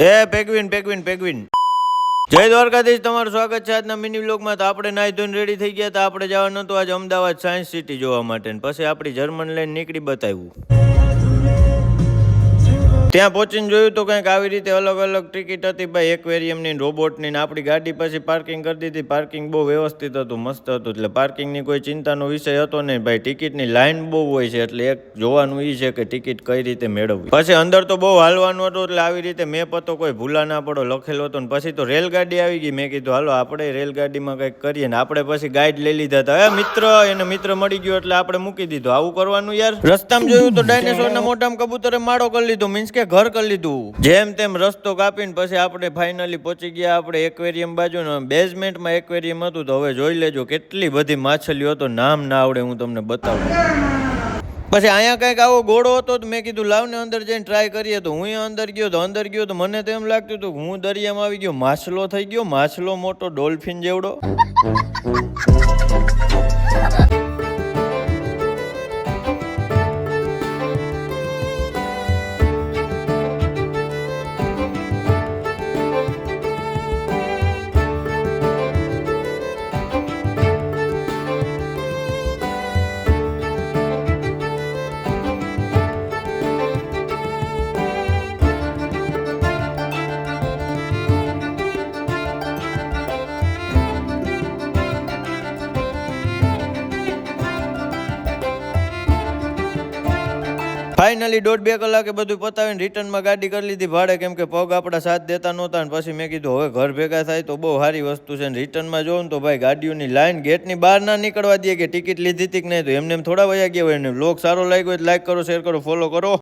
Penguin penguin penguin જય દ્વારકાધીશ, તમારું સ્વાગત છે આજના મિની વ્લોગમાં. તો આપણે નાહી ધોઈને રેડી થઈ ગયા. તો આપણે જવાનું હતું આજે અમદાવાદ સાયન્સ સિટી જોવા માટે. પછી આપણી જર્મન લઈને નીકળી બતાવ્યું. ત્યાં પહોંચીને જોયું તો કંઈક આવી રીતે અલગ અલગ ટિકિટ હતી ભાઈ, એક્વેરિયમની, રોબોટની. આપણી ગાડી પછી પાર્કિંગ કરી દીધી. પાર્કિંગ બહુ વ્યવસ્થિત હતું, મસ્ત હતું, એટલે પાર્કિંગની કોઈ ચિંતાનો વિષય હતો નહીં ભાઈ. ટિકિટની લાઈન બહુ હોય છે, એટલે એક જોવાનું એ છે કે ટિકિટ કઈ રીતે મેળવવી. પછી અંદર તો બહુ હાલવાનું હતું, એટલે આવી રીતે મેપ હતો, કોઈ ભૂલા ના પડો લખેલો હતો. ને પછી તો રેલગાડી આવી ગઈ. મેં કીધું હાલો આપણે રેલગાડીમાં કંઈક કરીએ. ને આપણે પછી ગાઈડ લઈ લીધા હતા. મિત્ર એને મિત્ર મળી ગયો એટલે આપણે મૂકી દીધો. આવું કરવાનું યાર. રસ્તામાં જોયું તો ડાયનેસોરના મોઢામાં કબૂતરે માળો કરી લીધો, મીન્સ કે ઘર કરી લીધું. જેમ તેમ રસ્તો કાપીને પછી આપણે ફાઇનલી પહોંચી ગયા આપણે એક્વેરિયમ બાજુ. બેઝમેન્ટમાં એક્વેરિયમ હતું. તો હવે જોઈ લેજો કેટલી બધી માછલીઓ હતો, નામ ના આવડે, હું તમને બતાવું. પછી અહીંયા કંઈક આવો ગોળો હતો. તો મેં કીધું લાવને અંદર જઈને ટ્રાય કરીએ. તો હું અંદર ગયો તો મને તો એમ લાગતું હતું હું દરિયામાં આવી ગયો. માછલો થઈ ગયો, માછલો મોટો, ડોલ્ફિન જેવડો. ફાઇનલી 1.5-2 કલાકે બધું પતાવીને રિટર્નમાં ગાડી કરી લીધી ભાડે, કેમ કે પગ આપણા સાથ દેતા નહોતા. ને પછી મેં કીધું હવે ઘર ભેગા થાય તો બહુ સારી વસ્તુ છે. ને રિટર્નમાં જોઉં તો ભાઈ ગાડીઓની લાઈન ગેટની બહાર ના નીકળવા દે કે ટિકિટ લીધી હતી કે નહીં. તો એમને થોડા વયા ગયા હોય. ને વ્લોગ સારો લાગ્યો હોય તો લાઈક કરો, શેર કરો, ફોલો કરો.